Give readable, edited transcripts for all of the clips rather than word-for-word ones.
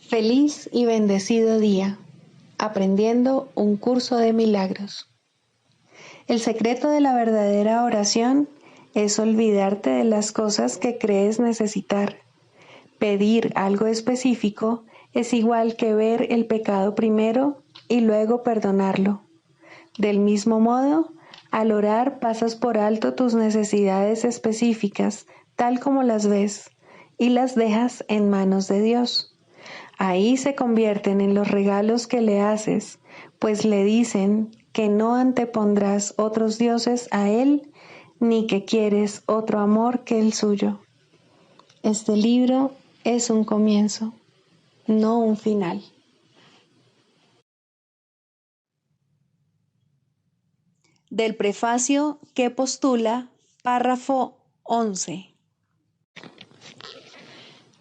Feliz y bendecido día, aprendiendo un curso de milagros. El secreto de la verdadera oración es olvidarte de las cosas que crees necesitar. Pedir algo específico es igual que ver el pecado primero y luego perdonarlo. Del mismo modo, al orar pasas por alto tus necesidades específicas, tal como las ves, y las dejas en manos de Dios. Ahí se convierten en los regalos que le haces, pues le dicen que no antepondrás otros dioses a Él, ni que quieres otro amor que el suyo. Este libro es un comienzo, no un final. Del prefacio que postula, párrafo 11.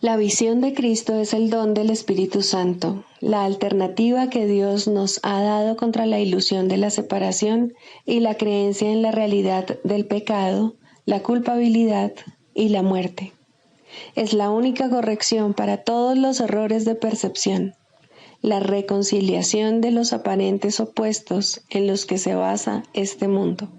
La visión de Cristo es el don del Espíritu Santo, la alternativa que Dios nos ha dado contra la ilusión de la separación y la creencia en la realidad del pecado, la culpabilidad y la muerte. Es la única corrección para todos los errores de percepción, la reconciliación de los aparentes opuestos en los que se basa este mundo.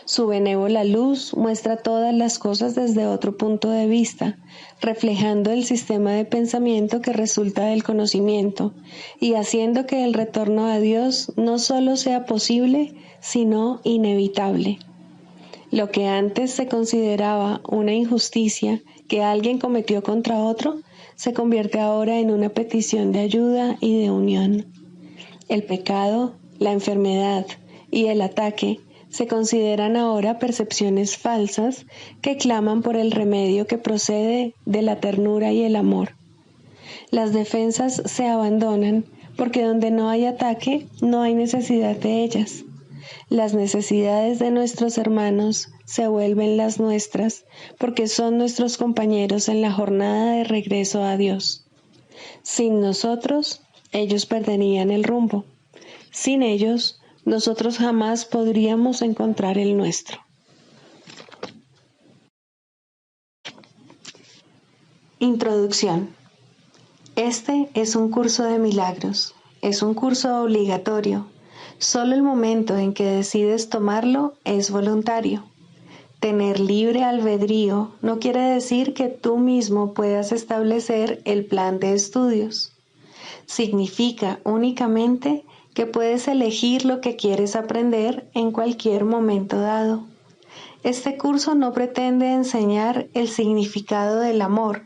Su benévola luz muestra todas las cosas desde otro punto de vista, reflejando el sistema de pensamiento que resulta del conocimiento y haciendo que el retorno a Dios no solo sea posible, sino inevitable. Lo que antes se consideraba una injusticia que alguien cometió contra otro, se convierte ahora en una petición de ayuda y de unión. El pecado, la enfermedad y el ataque se consideran ahora percepciones falsas que claman por el remedio que procede de la ternura y el amor. Las defensas se abandonan porque donde no hay ataque no hay necesidad de ellas. Las necesidades de nuestros hermanos se vuelven las nuestras porque son nuestros compañeros en la jornada de regreso a Dios. Sin nosotros, ellos perderían el rumbo. Sin ellos, nosotros jamás podríamos encontrar el nuestro. Introducción. Este es un curso de milagros. Es un curso obligatorio. Solo el momento en que decides tomarlo es voluntario. Tener libre albedrío no quiere decir que tú mismo puedas establecer el plan de estudios. Significa únicamente que puedes elegir lo que quieres aprender en cualquier momento dado. Este curso no pretende enseñar el significado del amor,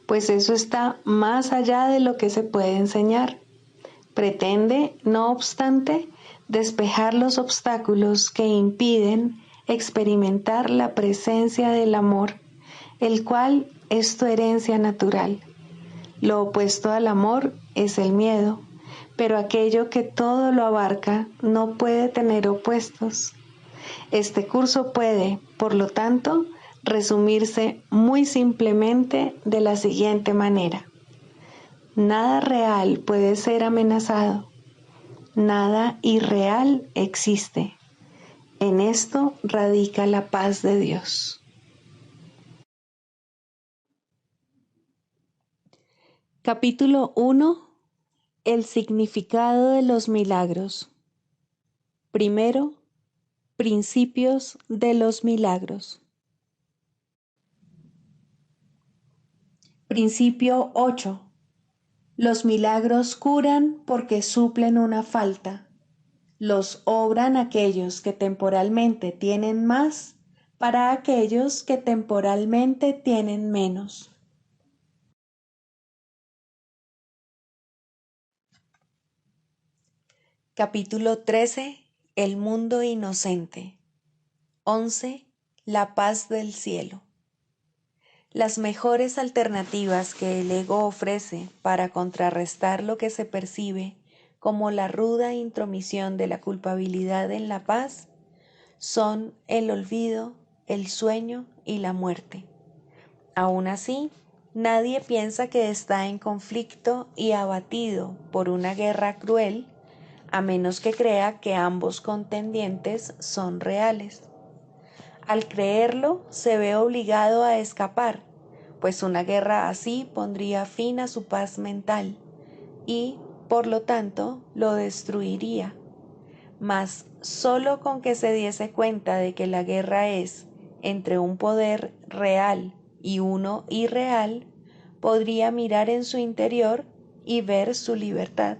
pues eso está más allá de lo que se puede enseñar. Pretende, no obstante, despejar los obstáculos que impiden experimentar la presencia del amor, el cual es tu herencia natural. Lo opuesto al amor es el miedo, pero aquello que todo lo abarca no puede tener opuestos. Este curso puede, por lo tanto, resumirse muy simplemente de la siguiente manera. Nada real puede ser amenazado. Nada irreal existe. En esto radica la paz de Dios. Capítulo 1. El significado de los milagros. Primero, principios de los milagros. Principio 8. Los milagros curan porque suplen una falta. Los obran aquellos que temporalmente tienen más para aquellos que temporalmente tienen menos. Capítulo 13. El mundo inocente. 11. La paz del cielo. Las mejores alternativas que el ego ofrece para contrarrestar lo que se percibe como la ruda intromisión de la culpabilidad en la paz son el olvido, el sueño y la muerte. Aún así, nadie piensa que está en conflicto y abatido por una guerra cruel, a menos que crea que ambos contendientes son reales. Al creerlo, se ve obligado a escapar, pues una guerra así pondría fin a su paz mental y, por lo tanto, lo destruiría. Mas solo con que se diese cuenta de que la guerra es entre un poder real y uno irreal, podría mirar en su interior y ver su libertad.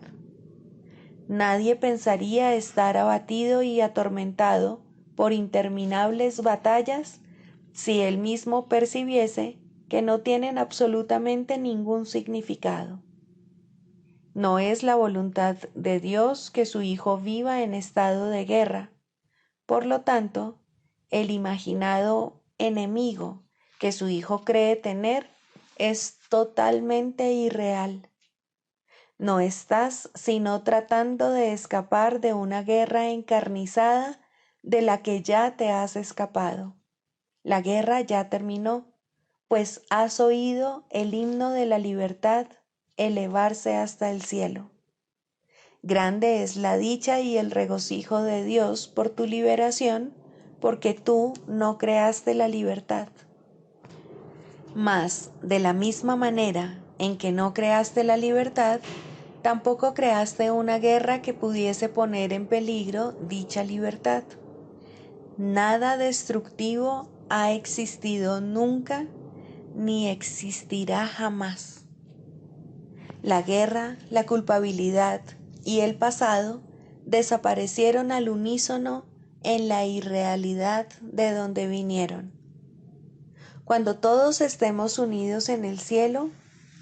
Nadie pensaría estar abatido y atormentado por interminables batallas si él mismo percibiese que no tienen absolutamente ningún significado. No es la voluntad de Dios que su Hijo viva en estado de guerra. Por lo tanto, el imaginado enemigo que su Hijo cree tener es totalmente irreal. No estás sino tratando de escapar de una guerra encarnizada de la que ya te has escapado. La guerra ya terminó, pues has oído el himno de la libertad elevarse hasta el cielo. Grande es la dicha y el regocijo de Dios por tu liberación, porque tú no creaste la libertad. Mas, de la misma manera en que no creaste la libertad, tampoco creaste una guerra que pudiese poner en peligro dicha libertad. Nada destructivo ha existido nunca ni existirá jamás. La guerra, la culpabilidad y el pasado desaparecieron al unísono en la irrealidad de donde vinieron. Cuando todos estemos unidos en el cielo,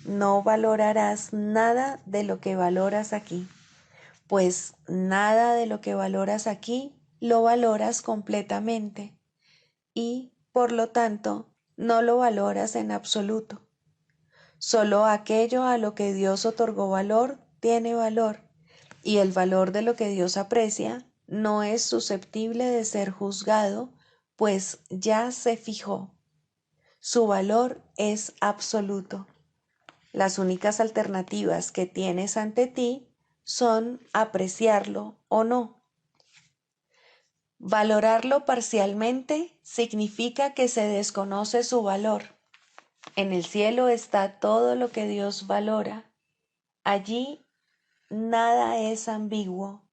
no valorarás nada de lo que valoras aquí, pues nada de lo que valoras aquí lo valoras completamente y, por lo tanto, no lo valoras en absoluto. Solo aquello a lo que Dios otorgó valor tiene valor, y el valor de lo que Dios aprecia no es susceptible de ser juzgado, pues ya se fijó. Su valor es absoluto. Las únicas alternativas que tienes ante ti son apreciarlo o no. Valorarlo parcialmente significa que se desconoce su valor. En el cielo está todo lo que Dios valora. Allí nada es ambiguo.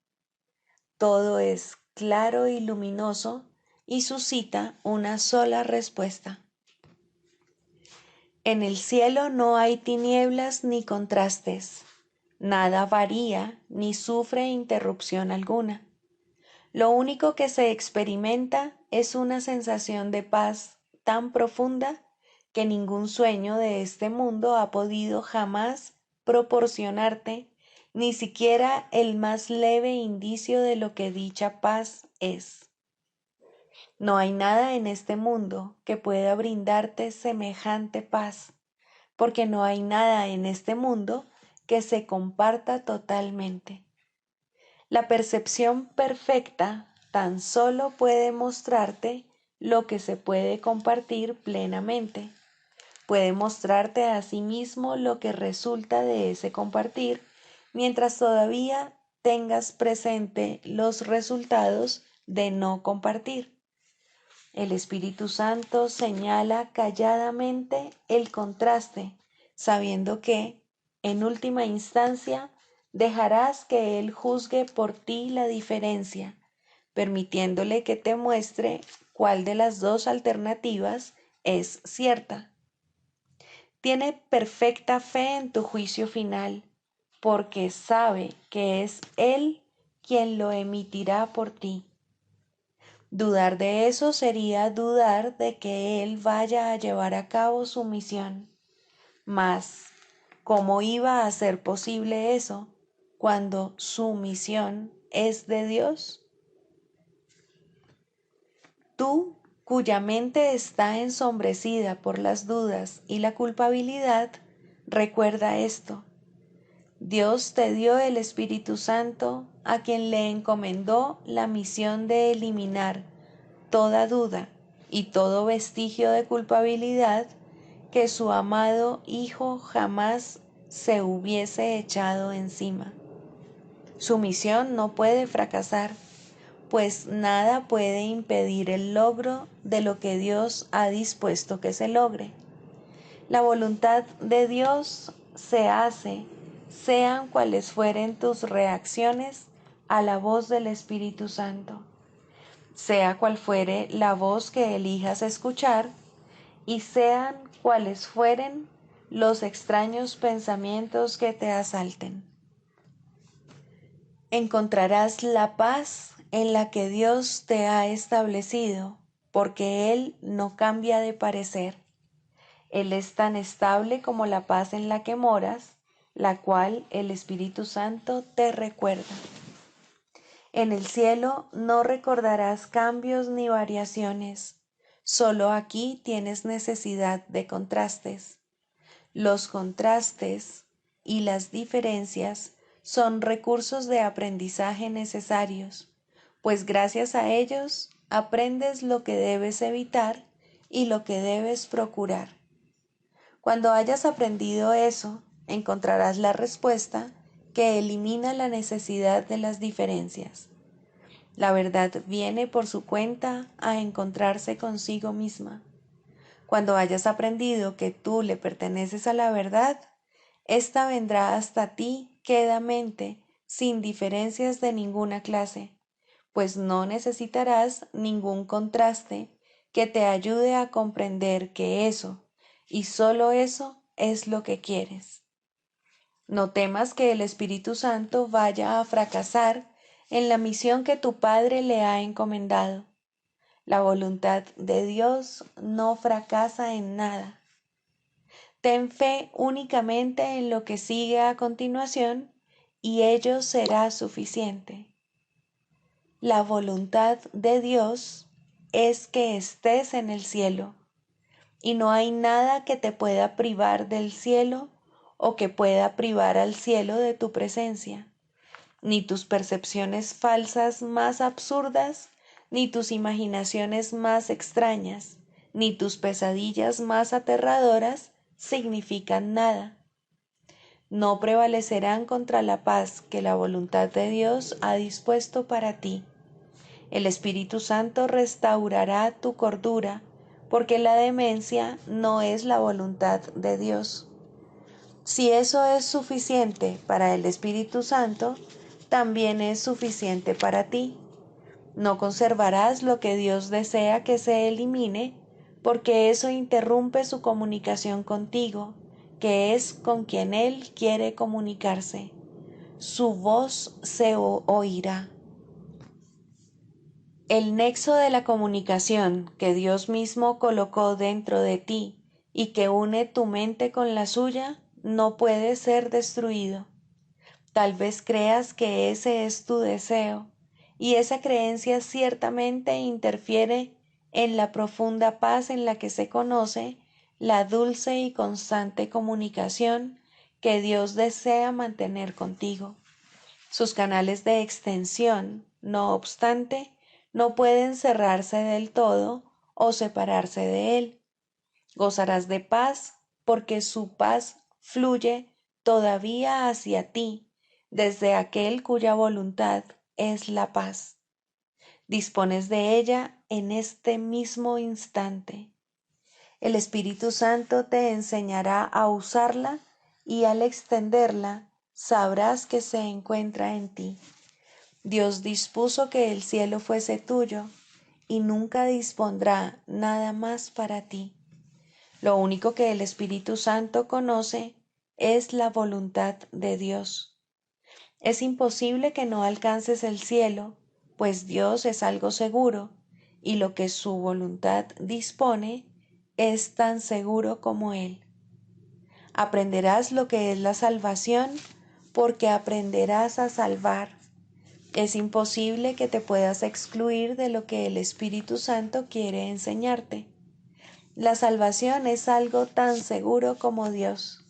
Todo es claro y luminoso y suscita una sola respuesta. En el cielo no hay tinieblas ni contrastes. Nada varía ni sufre interrupción alguna. Lo único que se experimenta es una sensación de paz tan profunda que ningún sueño de este mundo ha podido jamás proporcionarte ni siquiera el más leve indicio de lo que dicha paz es. No hay nada en este mundo que pueda brindarte semejante paz, porque no hay nada en este mundo que se comparta totalmente. La percepción perfecta tan solo puede mostrarte lo que se puede compartir plenamente. Puede mostrarte a sí mismo lo que resulta de ese compartir, mientras todavía tengas presente los resultados de no compartir. El Espíritu Santo señala calladamente el contraste, sabiendo que, en última instancia, dejarás que Él juzgue por ti la diferencia, permitiéndole que te muestre cuál de las dos alternativas es cierta. Tiene perfecta fe en tu juicio final, porque sabe que es Él quien lo emitirá por ti. Dudar de eso sería dudar de que Él vaya a llevar a cabo su misión. Mas, ¿cómo iba a ser posible eso cuando su misión es de Dios? Tú, cuya mente está ensombrecida por las dudas y la culpabilidad, recuerda esto. Dios te dio el Espíritu Santo, a quien le encomendó la misión de eliminar toda duda y todo vestigio de culpabilidad que su amado Hijo jamás se hubiese echado encima. Su misión no puede fracasar, pues nada puede impedir el logro de lo que Dios ha dispuesto que se logre. La voluntad de Dios se hace sean cuales fueren tus reacciones a la voz del Espíritu Santo, sea cual fuere la voz que elijas escuchar, y sean cuales fueren los extraños pensamientos que te asalten. Encontrarás la paz en la que Dios te ha establecido, porque Él no cambia de parecer. Él es tan estable como la paz en la que moras, la cual el Espíritu Santo te recuerda. En el cielo no recordarás cambios ni variaciones, solo aquí tienes necesidad de contrastes. Los contrastes y las diferencias son recursos de aprendizaje necesarios, pues gracias a ellos aprendes lo que debes evitar y lo que debes procurar. Cuando hayas aprendido eso, encontrarás la respuesta que elimina la necesidad de las diferencias. La verdad viene por su cuenta a encontrarse consigo misma. Cuando hayas aprendido que tú le perteneces a la verdad, ésta vendrá hasta ti quedamente, sin diferencias de ninguna clase, pues no necesitarás ningún contraste que te ayude a comprender que eso, y solo eso, es lo que quieres. No temas que el Espíritu Santo vaya a fracasar en la misión que tu Padre le ha encomendado. La voluntad de Dios no fracasa en nada. Ten fe únicamente en lo que sigue a continuación y ello será suficiente. La voluntad de Dios es que estés en el cielo, y no hay nada que te pueda privar del cielo o que pueda privar al cielo de tu presencia, ni tus percepciones falsas más absurdas, ni tus imaginaciones más extrañas, ni tus pesadillas más aterradoras significan nada. No prevalecerán contra la paz que la voluntad de Dios ha dispuesto para ti. El Espíritu Santo restaurará tu cordura, porque la demencia no es la voluntad de Dios. Si eso es suficiente para el Espíritu Santo, también es suficiente para ti. No conservarás lo que Dios desea que se elimine, porque eso interrumpe su comunicación contigo, que es con quien Él quiere comunicarse. Su voz se oirá. El nexo de la comunicación que Dios mismo colocó dentro de ti y que une tu mente con la suya no puede ser destruido. Tal vez creas que ese es tu deseo, y esa creencia ciertamente interfiere en la profunda paz en la que se conoce la dulce y constante comunicación que Dios desea mantener contigo. Sus canales de extensión, no obstante, no pueden cerrarse del todo o separarse de Él. Gozarás de paz porque su paz fluye todavía hacia ti desde aquel cuya voluntad es la paz. Dispones de ella en este mismo instante. El Espíritu Santo te enseñará a usarla y al extenderla sabrás que se encuentra en ti. Dios dispuso que el cielo fuese tuyo y nunca dispondrá nada más para ti. Lo único que el Espíritu Santo conoce es la voluntad de Dios. Es imposible que no alcances el cielo, pues Dios es algo seguro, y lo que su voluntad dispone es tan seguro como Él. Aprenderás lo que es la salvación, porque aprenderás a salvar. Es imposible que te puedas excluir de lo que el Espíritu Santo quiere enseñarte. La salvación es algo tan seguro como Dios.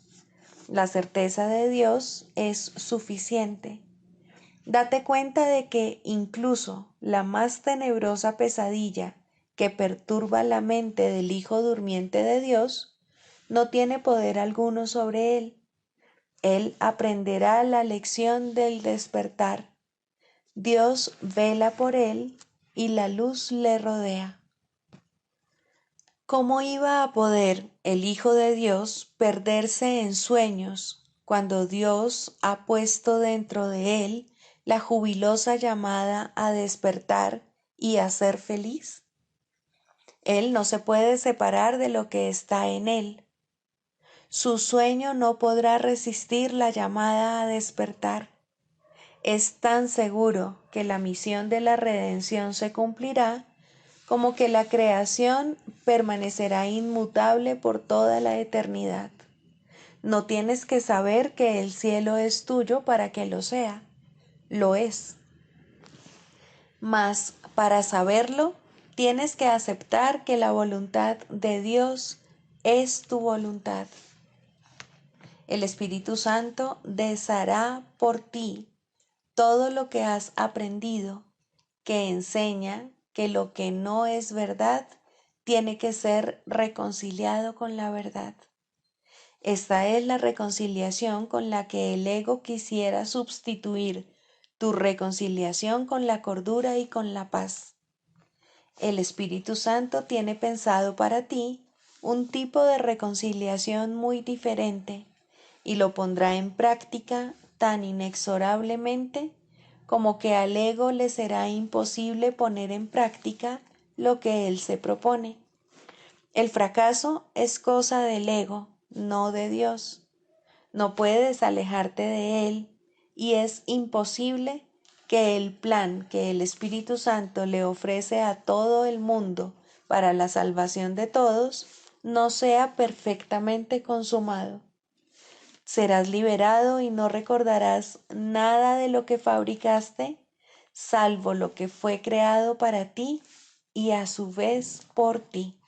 La certeza de Dios es suficiente. Date cuenta de que incluso la más tenebrosa pesadilla que perturba la mente del Hijo durmiente de Dios no tiene poder alguno sobre él. Él aprenderá la lección del despertar. Dios vela por él y la luz le rodea. ¿Cómo iba a poder el Hijo de Dios perderse en sueños cuando Dios ha puesto dentro de él la jubilosa llamada a despertar y a ser feliz? Él no se puede separar de lo que está en él. Su sueño no podrá resistir la llamada a despertar. Es tan seguro que la misión de la redención se cumplirá como que la creación permanecerá inmutable por toda la eternidad. No tienes que saber que el cielo es tuyo para que lo sea. Lo es. Mas para saberlo, tienes que aceptar que la voluntad de Dios es tu voluntad. El Espíritu Santo deshará por ti todo lo que has aprendido, que enseña que lo que no es verdad tiene que ser reconciliado con la verdad. Esta es la reconciliación con la que el ego quisiera sustituir tu reconciliación con la cordura y con la paz. El Espíritu Santo tiene pensado para ti un tipo de reconciliación muy diferente y lo pondrá en práctica tan inexorablemente como que al ego le será imposible poner en práctica lo que él se propone. El fracaso es cosa del ego, no de Dios. No puedes alejarte de él y es imposible que el plan que el Espíritu Santo le ofrece a todo el mundo para la salvación de todos no sea perfectamente consumado. Serás liberado y no recordarás nada de lo que fabricaste, salvo lo que fue creado para ti y a su vez por ti.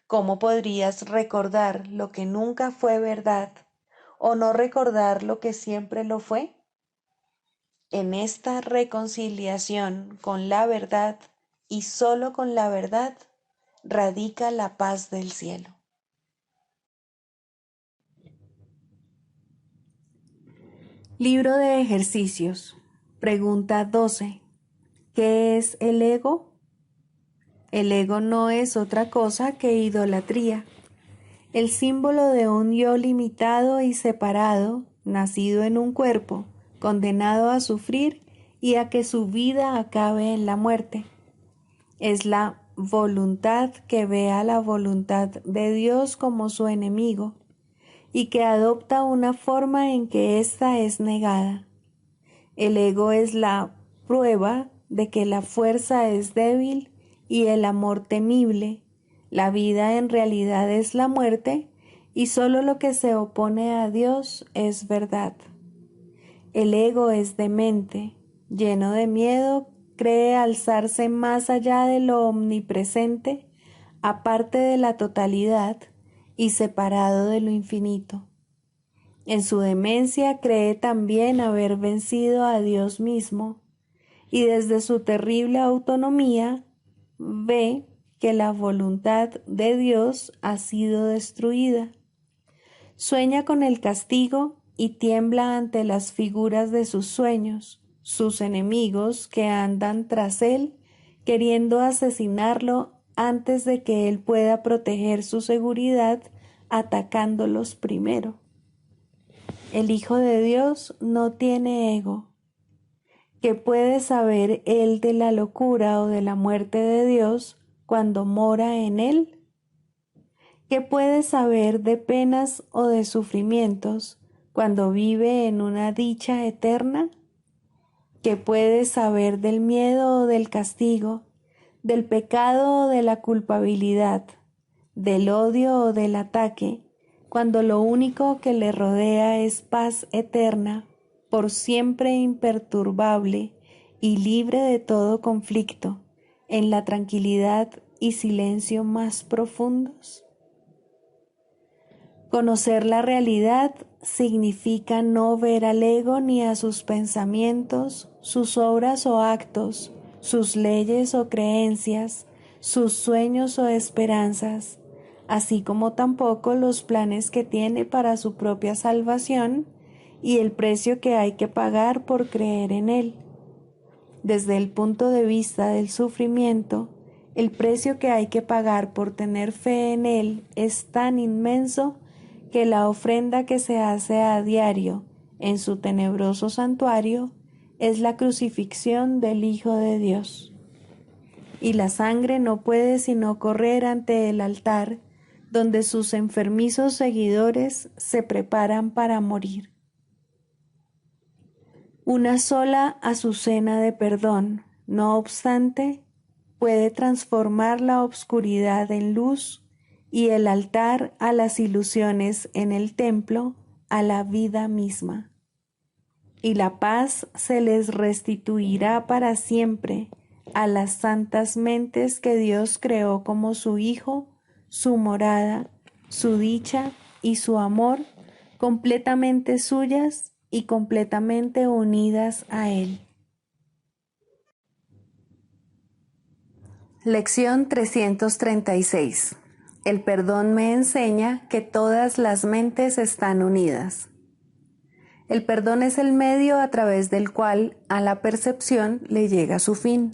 ¿Cómo podrías recordar lo que nunca fue verdad o no recordar lo que siempre lo fue? En esta reconciliación con la verdad y solo con la verdad radica la paz del cielo. Libro de ejercicios. Pregunta 12. ¿Qué es el ego? El ego no es otra cosa que idolatría, el símbolo de un yo limitado y separado, nacido en un cuerpo, condenado a sufrir y a que su vida acabe en la muerte. Es la voluntad que ve a la voluntad de Dios como su enemigo y que adopta una forma en que ésta es negada. El ego es la prueba de que la fuerza es débil y el amor temible. La vida en realidad es la muerte y solo lo que se opone a Dios es verdad. El ego es demente, lleno de miedo, cree alzarse más allá de lo omnipresente, aparte de la totalidad y separado de lo infinito. En su demencia cree también haber vencido a Dios mismo y desde su terrible autonomía ve que la voluntad de Dios ha sido destruida. Sueña con el castigo y tiembla ante las figuras de sus sueños, sus enemigos que andan tras él queriendo asesinarlo antes de que él pueda proteger su seguridad atacándolos primero. El Hijo de Dios no tiene ego. ¿Qué puede saber él de la locura o de la muerte de Dios cuando mora en él? ¿Qué puede saber de penas o de sufrimientos cuando vive en una dicha eterna? ¿Qué puede saber del miedo o del castigo, del pecado o de la culpabilidad, del odio o del ataque, cuando lo único que le rodea es paz eterna, por siempre imperturbable y libre de todo conflicto, en la tranquilidad y silencio más profundos? Conocer la realidad significa no ver al ego ni a sus pensamientos, sus obras o actos, sus leyes o creencias, sus sueños o esperanzas, así como tampoco los planes que tiene para su propia salvación y el precio que hay que pagar por creer en él. Desde el punto de vista del sufrimiento, el precio que hay que pagar por tener fe en él es tan inmenso que la ofrenda que se hace a diario en su tenebroso santuario es la crucifixión del Hijo de Dios. Y la sangre no puede sino correr ante el altar, donde sus enfermizos seguidores se preparan para morir. Una sola azucena de perdón, no obstante, puede transformar la obscuridad en luz y el altar a las ilusiones en el templo a la vida misma. Y la paz se les restituirá para siempre a las santas mentes que Dios creó como su Hijo, su morada, su dicha y su amor, completamente suyas y completamente unidas a Él. Lección 336. El perdón me enseña que todas las mentes están unidas. El perdón es el medio a través del cual a la percepción le llega su fin.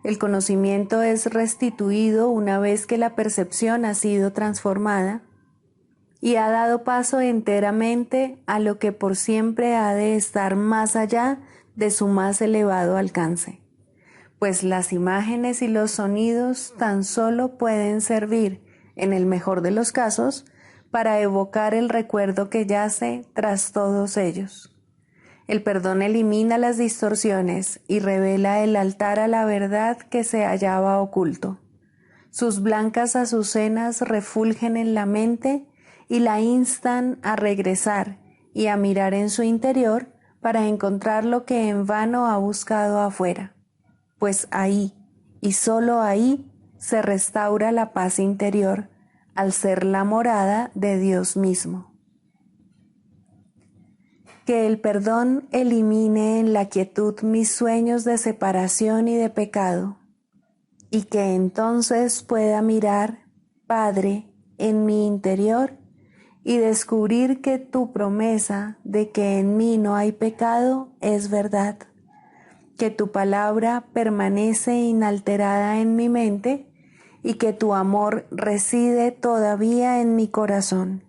El conocimiento es restituido una vez que la percepción ha sido transformada y ha dado paso enteramente a lo que por siempre ha de estar más allá de su más elevado alcance. Pues las imágenes y los sonidos tan solo pueden servir, en el mejor de los casos, para evocar el recuerdo que yace tras todos ellos. El perdón elimina las distorsiones y revela el altar a la verdad que se hallaba oculto. Sus blancas azucenas refulgen en la mente y la instan a regresar y a mirar en su interior para encontrar lo que en vano ha buscado afuera. Pues ahí, y solo ahí, se restaura la paz interior, al ser la morada de Dios mismo. Que el perdón elimine en la quietud mis sueños de separación y de pecado, y que entonces pueda mirar, Padre, en mi interior y descubrir que tu promesa de que en mí no hay pecado es verdad, que tu palabra permanece inalterada en mi mente y que tu amor reside todavía en mi corazón.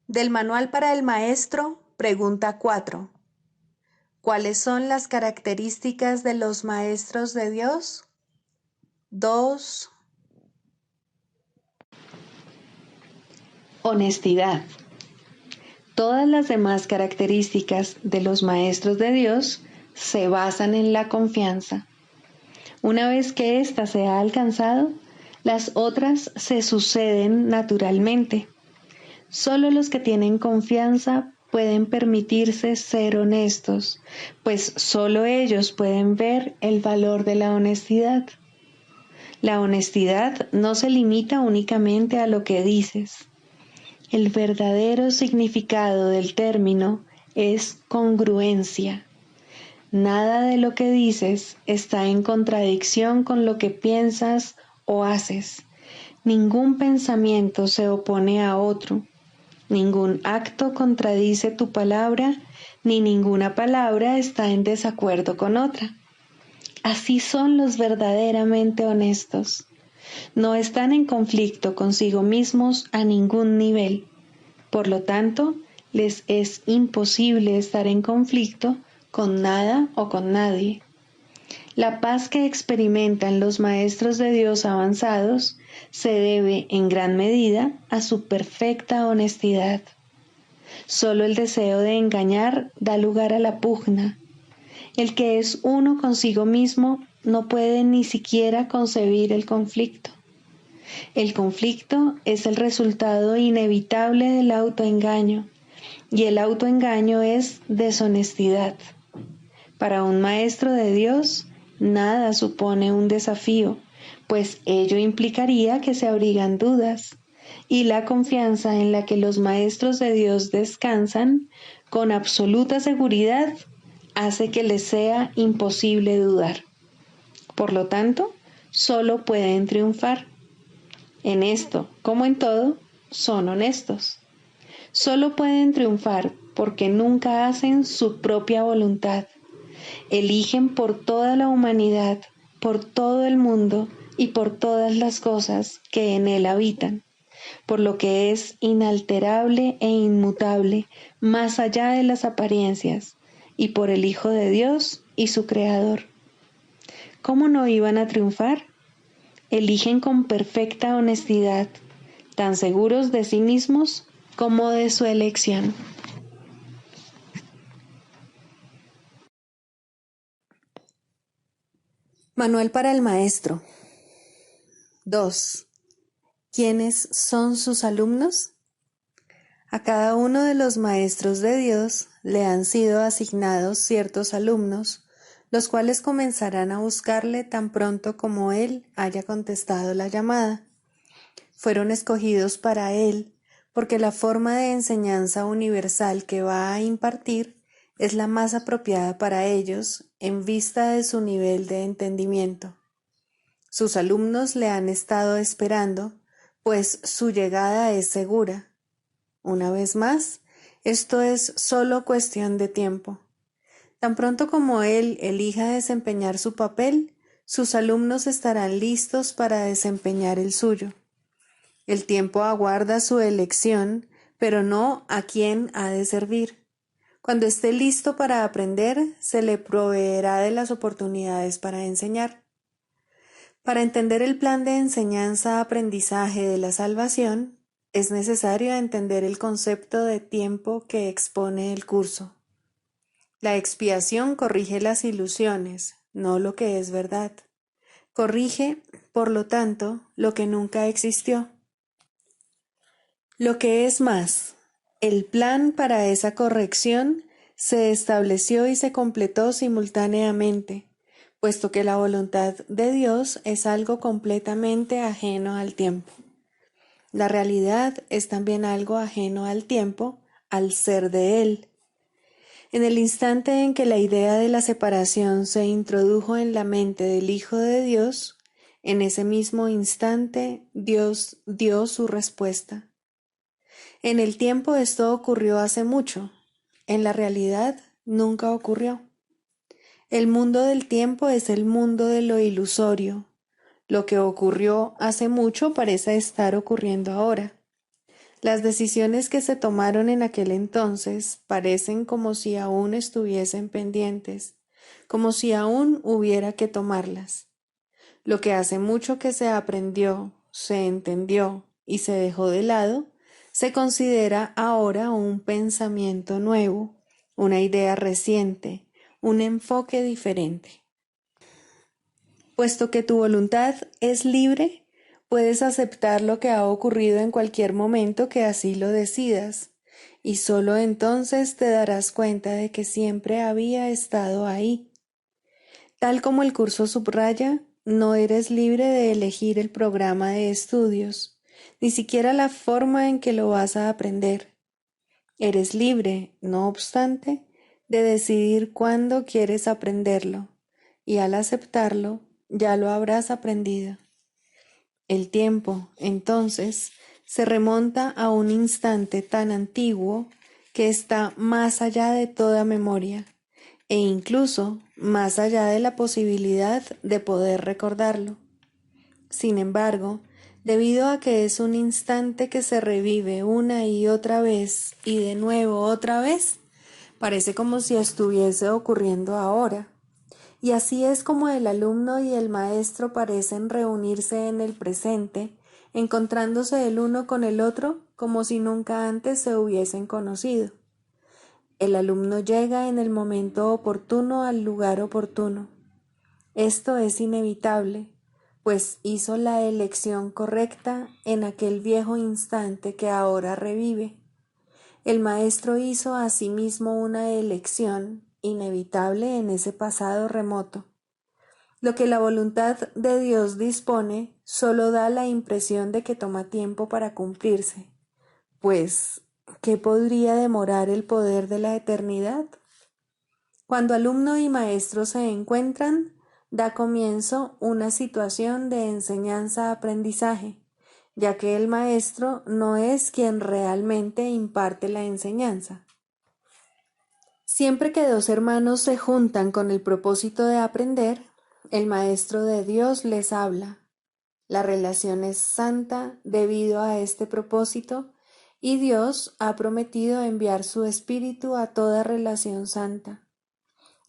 Del Manual para el Maestro, pregunta 4. ¿Cuáles son las características de los maestros de Dios? 2. Honestidad. Todas las demás características de los maestros de Dios se basan en la confianza. Una vez que ésta se ha alcanzado, las otras se suceden naturalmente. Solo los que tienen confianza pueden permitirse ser honestos, pues solo ellos pueden ver el valor de la honestidad. La honestidad no se limita únicamente a lo que dices. El verdadero significado del término es congruencia. Nada de lo que dices está en contradicción con lo que piensas o haces. Ningún pensamiento se opone a otro. Ningún acto contradice tu palabra, ni ninguna palabra está en desacuerdo con otra. Así son los verdaderamente honestos. No están en conflicto consigo mismos a ningún nivel. Por lo tanto, les es imposible estar en conflicto con nada o con nadie. La paz que experimentan los maestros de Dios avanzados se debe en gran medida a su perfecta honestidad. Solo el deseo de engañar da lugar a la pugna. El que es uno consigo mismo no puede ni siquiera concebir el conflicto. El conflicto es el resultado inevitable del autoengaño, y el autoengaño es deshonestidad. Para un maestro de Dios, nada supone un desafío, pues ello implicaría que se abrigan dudas, y la confianza en la que los maestros de Dios descansan con absoluta seguridad hace que les sea imposible dudar. Por lo tanto, solo pueden triunfar. En esto, como en todo, son honestos. Solo pueden triunfar porque nunca hacen su propia voluntad. Eligen por toda la humanidad, por todo el mundo y por todas las cosas que en él habitan, por lo que es inalterable e inmutable, más allá de las apariencias, y por el Hijo de Dios y su Creador. ¿Cómo no iban a triunfar? Eligen con perfecta honestidad, tan seguros de sí mismos como de su elección. Manual para el maestro. 2. ¿Quiénes son sus alumnos? A cada uno de los maestros de Dios le han sido asignados ciertos alumnos, los cuales comenzarán a buscarle tan pronto como él haya contestado la llamada. Fueron escogidos para él porque la forma de enseñanza universal que va a impartir es la más apropiada para ellos en vista de su nivel de entendimiento. Sus alumnos le han estado esperando, pues su llegada es segura. Una vez más, esto es solo cuestión de tiempo. Tan pronto como él elija desempeñar su papel, sus alumnos estarán listos para desempeñar el suyo. El tiempo aguarda su elección, pero no a quién ha de servir. Cuando esté listo para aprender, se le proveerá de las oportunidades para enseñar. Para entender el plan de enseñanza-aprendizaje de la salvación, es necesario entender el concepto de tiempo que expone el curso. La expiación corrige las ilusiones, no lo que es verdad. Corrige, por lo tanto, lo que nunca existió. Lo que es más, el plan para esa corrección se estableció y se completó simultáneamente, puesto que la voluntad de Dios es algo completamente ajeno al tiempo. La realidad es también algo ajeno al tiempo, al ser de Él. En el instante en que la idea de la separación se introdujo en la mente del Hijo de Dios, en ese mismo instante Dios dio su respuesta. En el tiempo esto ocurrió hace mucho, en la realidad nunca ocurrió. El mundo del tiempo es el mundo de lo ilusorio. Lo que ocurrió hace mucho parece estar ocurriendo ahora. Las decisiones que se tomaron en aquel entonces parecen como si aún estuviesen pendientes, como si aún hubiera que tomarlas. Lo que hace mucho que se aprendió, se entendió y se dejó de lado, se considera ahora un pensamiento nuevo, una idea reciente, un enfoque diferente. Puesto que tu voluntad es libre, puedes aceptar lo que ha ocurrido en cualquier momento que así lo decidas, y solo entonces te darás cuenta de que siempre había estado ahí. Tal como el curso subraya, no eres libre de elegir el programa de estudios, ni siquiera la forma en que lo vas a aprender. Eres libre, no obstante, de decidir cuándo quieres aprenderlo, y al aceptarlo, ya lo habrás aprendido. El tiempo, entonces, se remonta a un instante tan antiguo que está más allá de toda memoria, e incluso más allá de la posibilidad de poder recordarlo. Sin embargo, debido a que es un instante que se revive una y otra vez y de nuevo otra vez, parece como si estuviese ocurriendo ahora. Y así es como el alumno y el maestro parecen reunirse en el presente, encontrándose el uno con el otro como si nunca antes se hubiesen conocido. El alumno llega en el momento oportuno al lugar oportuno. Esto es inevitable, pues hizo la elección correcta en aquel viejo instante que ahora revive. El maestro hizo asimismo una elección inevitable en ese pasado remoto. Lo que la voluntad de Dios dispone solo da la impresión de que toma tiempo para cumplirse, pues, ¿qué podría demorar el poder de la eternidad? Cuando alumno y maestro se encuentran, da comienzo una situación de enseñanza-aprendizaje, ya que el maestro no es quien realmente imparte la enseñanza. Siempre que dos hermanos se juntan con el propósito de aprender, el Maestro de Dios les habla. La relación es santa debido a este propósito y Dios ha prometido enviar su Espíritu a toda relación santa.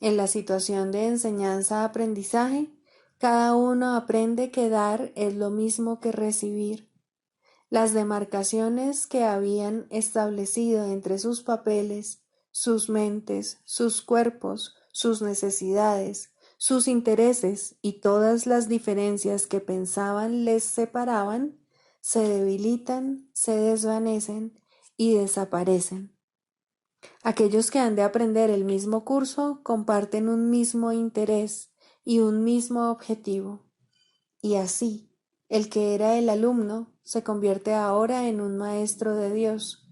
En la situación de enseñanza-aprendizaje, cada uno aprende que dar es lo mismo que recibir. Las demarcaciones que habían establecido entre sus papeles, sus mentes, sus cuerpos, sus necesidades, sus intereses y todas las diferencias que pensaban les separaban, se debilitan, se desvanecen y desaparecen. Aquellos que han de aprender el mismo curso comparten un mismo interés y un mismo objetivo. Y así, el que era el alumno se convierte ahora en un maestro de Dios,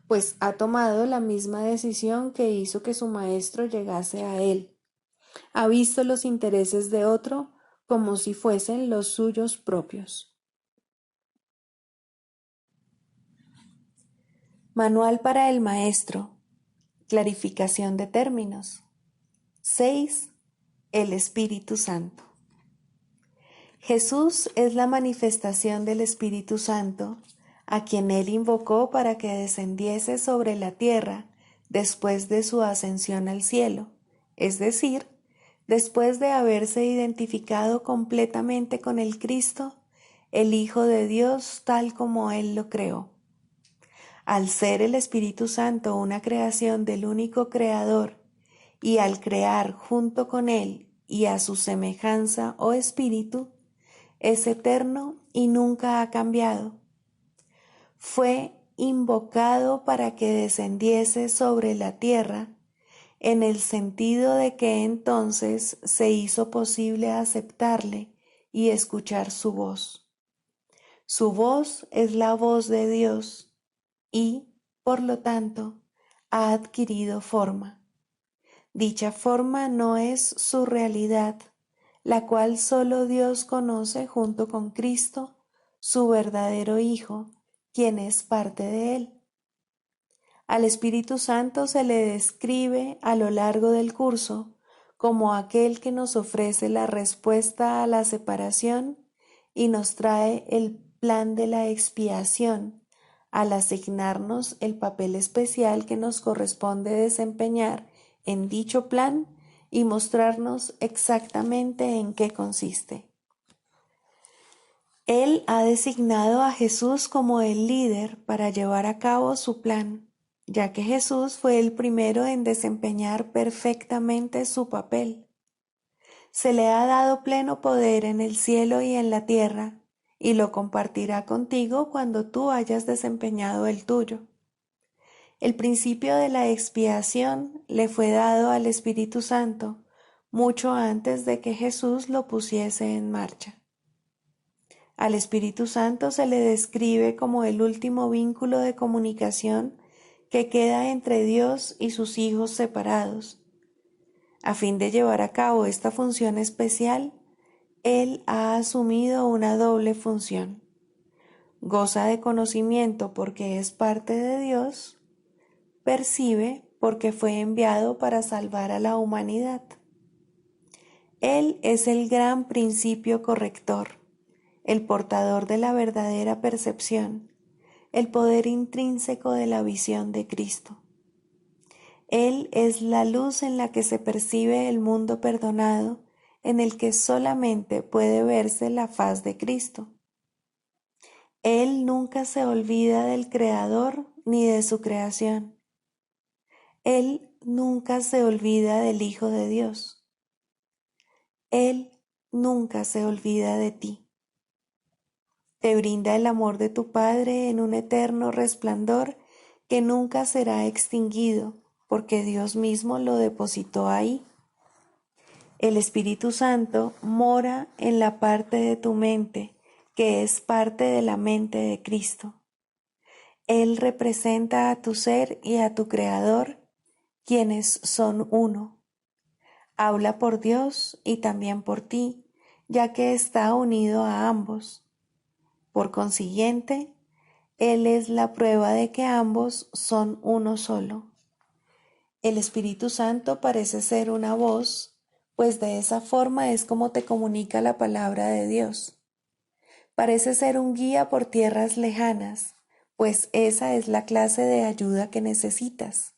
pues ha tomado la misma decisión que hizo que su maestro llegase a él. Ha visto los intereses de otro como si fuesen los suyos propios. Manual para el maestro. Clarificación de términos. 6. El Espíritu Santo. Jesús es la manifestación del Espíritu Santo, a quien Él invocó para que descendiese sobre la tierra después de su ascensión al cielo, es decir, después de haberse identificado completamente con el Cristo, el Hijo de Dios tal como Él lo creó. Al ser el Espíritu Santo una creación del único Creador, y al crear junto con Él y a su semejanza o espíritu, es eterno y nunca ha cambiado. Fue invocado para que descendiese sobre la tierra, en el sentido de que entonces se hizo posible aceptarle y escuchar su voz. Su voz es la voz de Dios y, por lo tanto, ha adquirido forma. Dicha forma no es su realidad, la cual solo Dios conoce junto con Cristo, su verdadero Hijo, quien es parte de Él. Al Espíritu Santo se le describe a lo largo del curso como aquel que nos ofrece la respuesta a la separación y nos trae el plan de la expiación, al asignarnos el papel especial que nos corresponde desempeñar en dicho plan y mostrarnos exactamente en qué consiste. Él ha designado a Jesús como el líder para llevar a cabo su plan, ya que Jesús fue el primero en desempeñar perfectamente su papel. Se le ha dado pleno poder en el cielo y en la tierra, y lo compartirá contigo cuando tú hayas desempeñado el tuyo. El principio de la expiación le fue dado al Espíritu Santo mucho antes de que Jesús lo pusiese en marcha. Al Espíritu Santo se le describe como el último vínculo de comunicación que queda entre Dios y sus hijos separados. A fin de llevar a cabo esta función especial, Él ha asumido una doble función. Goza de conocimiento porque es parte de Dios, percibe porque fue enviado para salvar a la humanidad. Él es el gran principio corrector, el portador de la verdadera percepción, el poder intrínseco de la visión de Cristo. Él es la luz en la que se percibe el mundo perdonado, en el que solamente puede verse la faz de Cristo. Él nunca se olvida del Creador ni de su creación. Él nunca se olvida del Hijo de Dios. Él nunca se olvida de ti. Te brinda el amor de tu Padre en un eterno resplandor que nunca será extinguido, porque Dios mismo lo depositó ahí. El Espíritu Santo mora en la parte de tu mente, que es parte de la mente de Cristo. Él representa a tu ser y a tu Creador, quienes son uno. Habla por Dios y también por ti, ya que está unido a ambos. Por consiguiente, Él es la prueba de que ambos son uno solo. El Espíritu Santo parece ser una voz, pues de esa forma es como te comunica la palabra de Dios. Parece ser un guía por tierras lejanas, pues esa es la clase de ayuda que necesitas.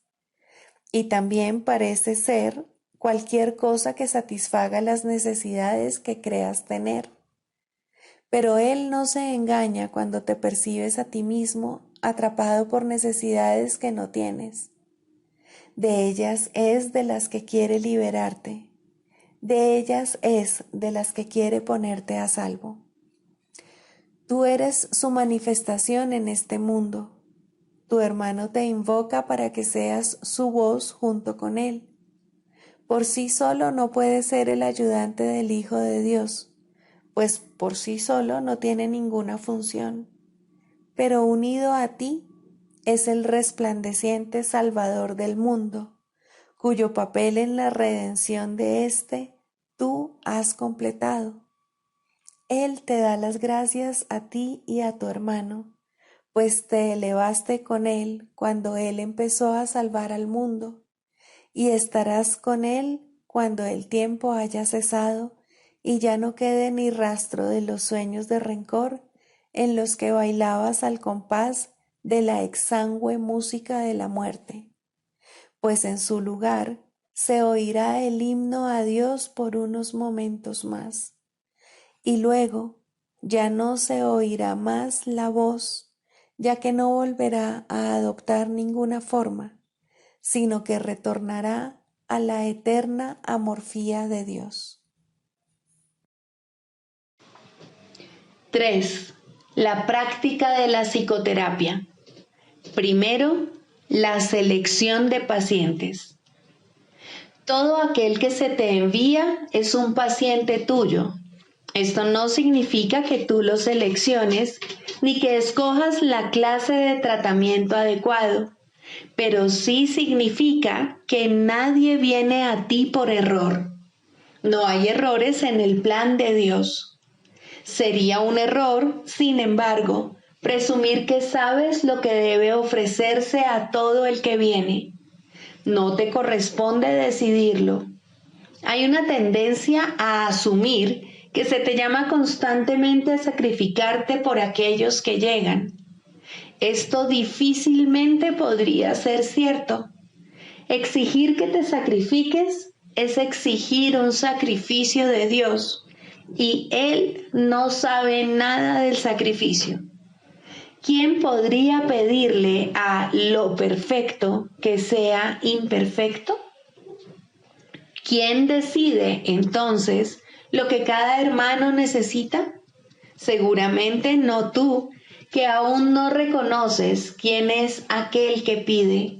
Y también parece ser cualquier cosa que satisfaga las necesidades que creas tener. Pero Él no se engaña cuando te percibes a ti mismo atrapado por necesidades que no tienes. De ellas es de las que quiere liberarte. De ellas es de las que quiere ponerte a salvo. Tú eres su manifestación en este mundo. Tu hermano te invoca para que seas su voz junto con él. Por sí solo no puede ser el ayudante del Hijo de Dios, pues por sí solo no tiene ninguna función. Pero unido a ti es el resplandeciente Salvador del mundo, cuyo papel en la redención de éste tú has completado. Él te da las gracias a ti y a tu hermano, pues te elevaste con Él cuando Él empezó a salvar al mundo, y estarás con Él cuando el tiempo haya cesado y ya no quede ni rastro de los sueños de rencor en los que bailabas al compás de la exangüe música de la muerte, pues en su lugar se oirá el himno a Dios por unos momentos más. Y luego ya no se oirá más la voz, ya que no volverá a adoptar ninguna forma, sino que retornará a la eterna amorfía de Dios. 3. La práctica de la psicoterapia. Primero, la selección de pacientes. Todo aquel que se te envía es un paciente tuyo. Esto no significa que tú lo selecciones ni que escojas la clase de tratamiento adecuado, pero sí significa que nadie viene a ti por error. No hay errores en el plan de Dios. Sería un error, sin embargo, presumir que sabes lo que debe ofrecerse a todo el que viene. No te corresponde decidirlo. Hay una tendencia a asumir que se te llama constantemente a sacrificarte por aquellos que llegan. Esto difícilmente podría ser cierto. Exigir que te sacrifiques es exigir un sacrificio de Dios, y Él no sabe nada del sacrificio. ¿Quién podría pedirle a lo perfecto que sea imperfecto? ¿Quién decide entonces lo que cada hermano necesita? Seguramente no tú, que aún no reconoces quién es aquel que pide.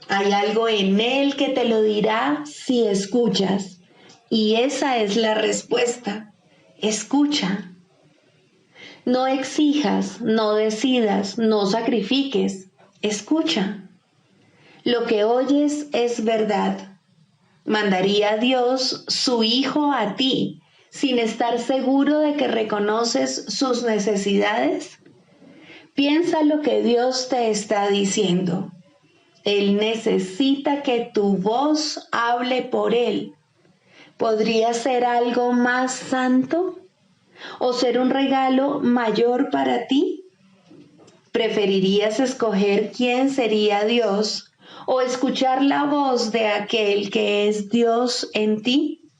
Hay algo en él que te lo dirá si escuchas, y esa es la respuesta. Escucha. No exijas, no decidas, no sacrifiques. Escucha. Lo que oyes es verdad. ¿Mandaría Dios su Hijo a ti sin estar seguro de que reconoces sus necesidades? Piensa lo que Dios te está diciendo. Él necesita que tu voz hable por Él. ¿Podría ser algo más santo? ¿O ser un regalo mayor para ti? ¿Preferirías escoger quién sería Dios o escuchar la voz de aquel que es Dios en ti?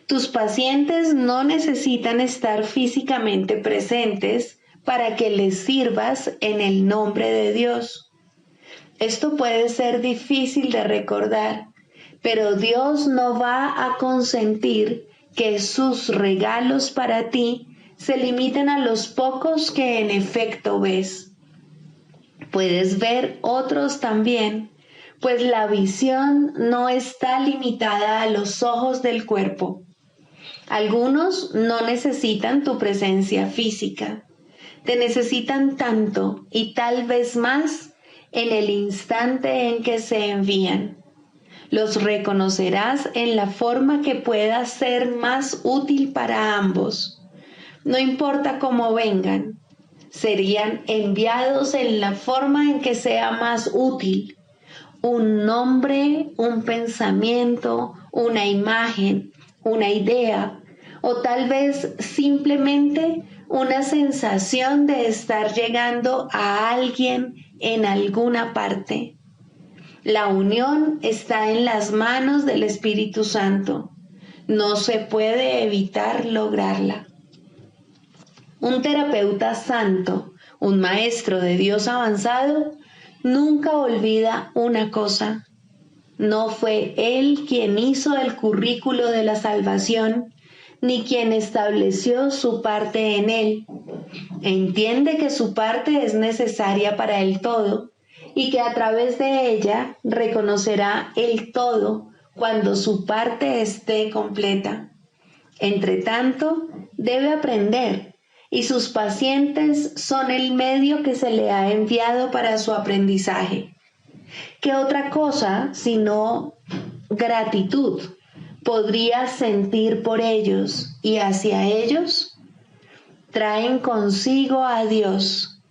Tus pacientes no necesitan estar físicamente presentes para que les sirvas en el nombre de Dios. Esto puede ser difícil de recordar, pero Dios no va a consentir que sus regalos para ti se limiten a los pocos que en efecto ves. Puedes ver otros también, pues la visión no está limitada a los ojos del cuerpo. Algunos no necesitan tu presencia física, te necesitan tanto y tal vez más en el instante en que se envían. Los reconocerás en la forma que pueda ser más útil para ambos. No importa cómo vengan, serían enviados en la forma en que sea más útil. un nombre, un pensamiento, una imagen, una idea, o tal vez simplemente una sensación de estar llegando a alguien en alguna parte. La unión está en las manos del Espíritu Santo. No se puede evitar lograrla. Un terapeuta santo, un maestro de Dios avanzado, nunca olvida una cosa. No fue él quien hizo el currículo de la salvación, ni quien estableció su parte en él. Entiende que su parte es necesaria para el todo y que a través de ella reconocerá el todo cuando su parte esté completa. Entre tanto, debe aprender y sus pacientes son el medio que se le ha enviado para su aprendizaje. ¿Qué otra cosa sino gratitud podría sentir por ellos y hacia ellos? Traen consigo a Dios.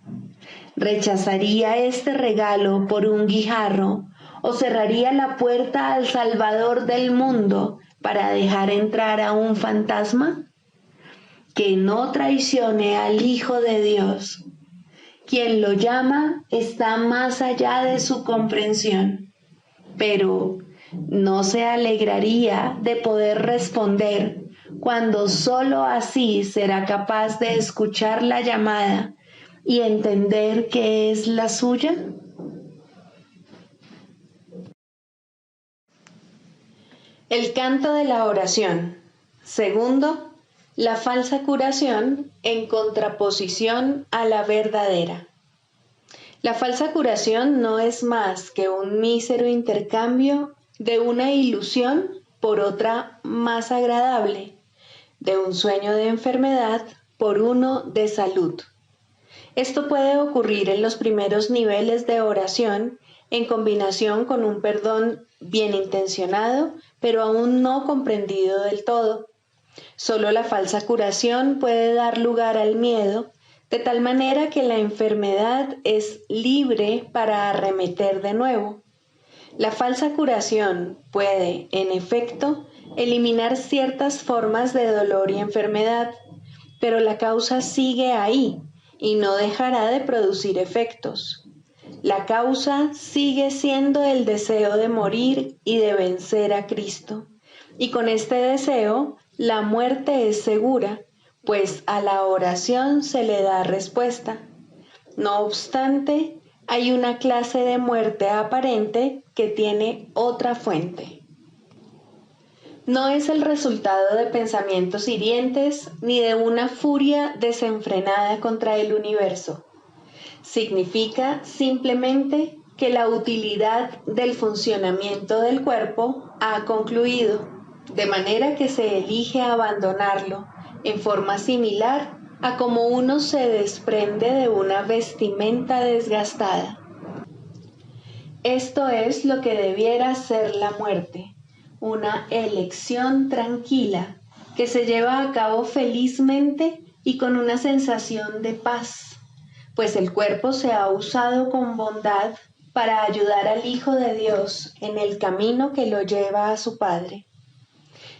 ¿Rechazaría este regalo por un guijarro o cerraría la puerta al Salvador del mundo para dejar entrar a un fantasma? Que no traicione al Hijo de Dios. Quien lo llama está más allá de su comprensión, pero no se alegraría de poder responder cuando sólo así será capaz de escuchar la llamada y entender que es la suya. El canto de la oración. Segundo, la falsa curación en contraposición a la verdadera. La falsa curación no es más que un mísero intercambio de una ilusión por otra más agradable, de un sueño de enfermedad por uno de salud. Esto puede ocurrir en los primeros niveles de oración en combinación con un perdón bien intencionado, pero aún no comprendido del todo. Solo la falsa curación puede dar lugar al miedo, de tal manera que la enfermedad es libre para arremeter de nuevo. La falsa curación puede, en efecto, eliminar ciertas formas de dolor y enfermedad, pero la causa sigue ahí y no dejará de producir efectos. La causa sigue siendo el deseo de morir y de vencer a Cristo. Y con este deseo, la muerte es segura, pues a la oración se le da respuesta. No obstante, hay una clase de muerte aparente que tiene otra fuente. No es el resultado de pensamientos hirientes ni de una furia desenfrenada contra el universo. Significa simplemente que la utilidad del funcionamiento del cuerpo ha concluido, de manera que se elige abandonarlo en forma similar a como uno se desprende de una vestimenta desgastada. Esto es lo que debiera ser la muerte, una elección tranquila que se lleva a cabo felizmente y con una sensación de paz, pues el cuerpo se ha usado con bondad para ayudar al Hijo de Dios en el camino que lo lleva a su Padre.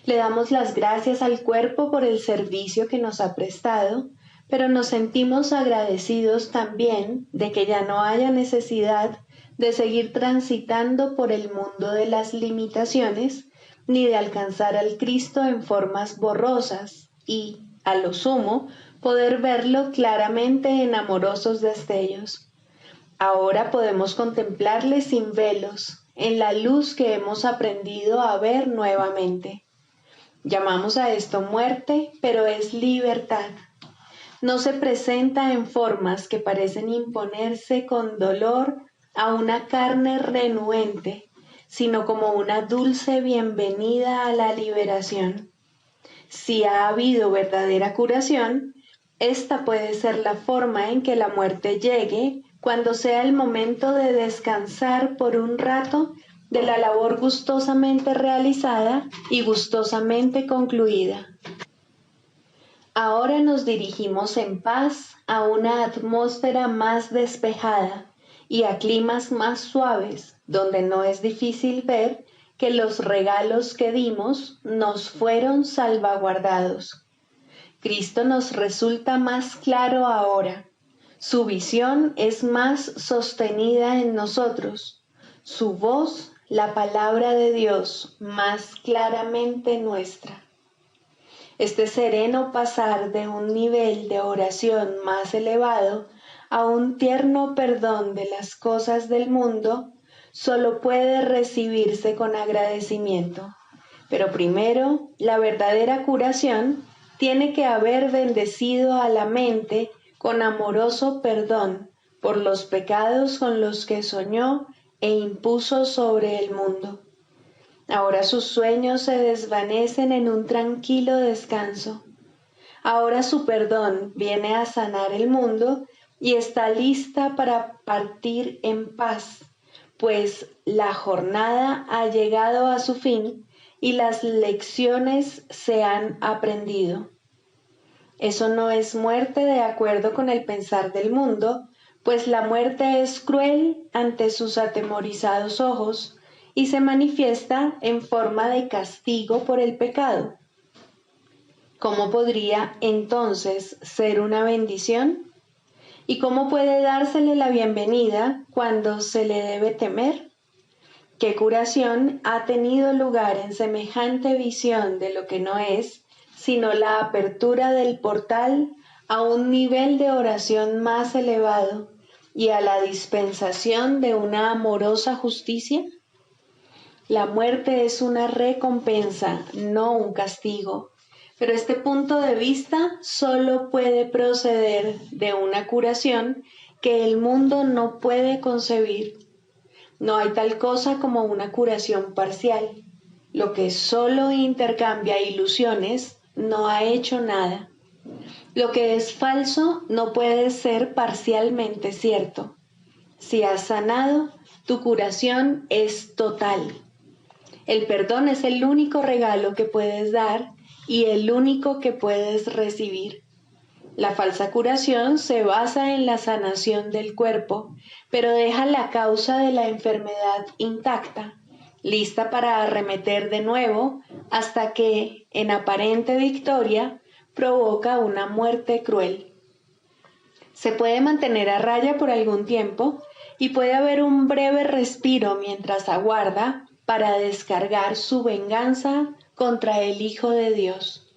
Le damos las gracias al cuerpo por el servicio que nos ha prestado, pero nos sentimos agradecidos también de que ya no haya necesidad de seguir transitando por el mundo de las limitaciones, ni de alcanzar al Cristo en formas borrosas y, a lo sumo, poder verlo claramente en amorosos destellos. Ahora podemos contemplarle sin velos, en la luz que hemos aprendido a ver nuevamente. Llamamos a esto muerte, pero es libertad. No se presenta en formas que parecen imponerse con dolor a una carne renuente, sino como una dulce bienvenida a la liberación. Si ha habido verdadera curación, esta puede ser la forma en que la muerte llegue cuando sea el momento de descansar por un rato de la labor gustosamente realizada y gustosamente concluida. Ahora nos dirigimos en paz a una atmósfera más despejada y a climas más suaves, donde no es difícil ver que los regalos que dimos nos fueron salvaguardados. Cristo nos resulta más claro ahora. Su visión es más sostenida en nosotros. Su voz, la palabra de Dios, más claramente nuestra. Este sereno pasar de un nivel de oración más elevado a un tierno perdón de las cosas del mundo solo puede recibirse con agradecimiento. Pero primero, la verdadera curación tiene que haber bendecido a la mente con amoroso perdón por los pecados con los que soñó e impuso sobre el mundo. Ahora sus sueños se desvanecen en un tranquilo descanso. Ahora su perdón viene a sanar el mundo y está lista para partir en paz, pues la jornada ha llegado a su fin y las lecciones se han aprendido. Eso no es muerte de acuerdo con el pensar del mundo, pues la muerte es cruel ante sus atemorizados ojos y se manifiesta en forma de castigo por el pecado. ¿Cómo podría entonces ser una bendición? ¿Y cómo puede dársele la bienvenida cuando se le debe temer? ¿Qué curación ha tenido lugar en semejante visión de lo que no es, sino la apertura del portal a un nivel de oración más elevado y a la dispensación de una amorosa justicia? La muerte es una recompensa, no un castigo, pero este punto de vista solo puede proceder de una curación que el mundo no puede concebir. No hay tal cosa como una curación parcial. Lo que solo intercambia ilusiones no ha hecho nada. Lo que es falso no puede ser parcialmente cierto. Si has sanado, tu curación es total. El perdón es el único regalo que puedes dar y el único que puedes recibir. La falsa curación se basa en la sanación del cuerpo, pero deja la causa de la enfermedad intacta, lista para arremeter de nuevo hasta que, en aparente victoria, provoca una muerte cruel. Se puede mantener a raya por algún tiempo y puede haber un breve respiro mientras aguarda para descargar su venganza contra el Hijo de Dios.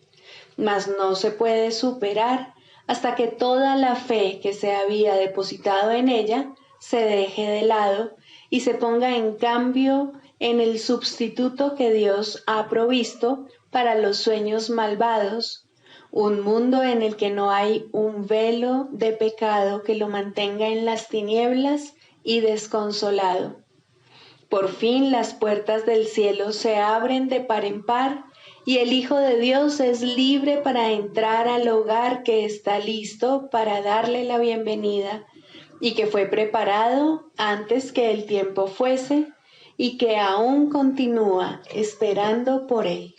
Mas no se puede superar hasta que toda la fe que se había depositado en ella se deje de lado y se ponga en cambio en el sustituto que Dios ha provisto para los sueños malvados, un mundo en el que no hay un velo de pecado que lo mantenga en las tinieblas y desconsolado. Por fin las puertas del cielo se abren de par en par y el Hijo de Dios es libre para entrar al hogar que está listo para darle la bienvenida y que fue preparado antes que el tiempo fuese y que aún continúa esperando por él.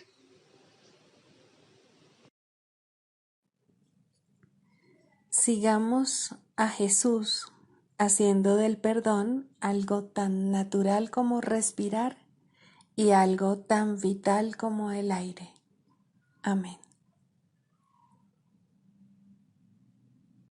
Sigamos a Jesús haciendo del perdón algo tan natural como respirar y algo tan vital como el aire. Amén.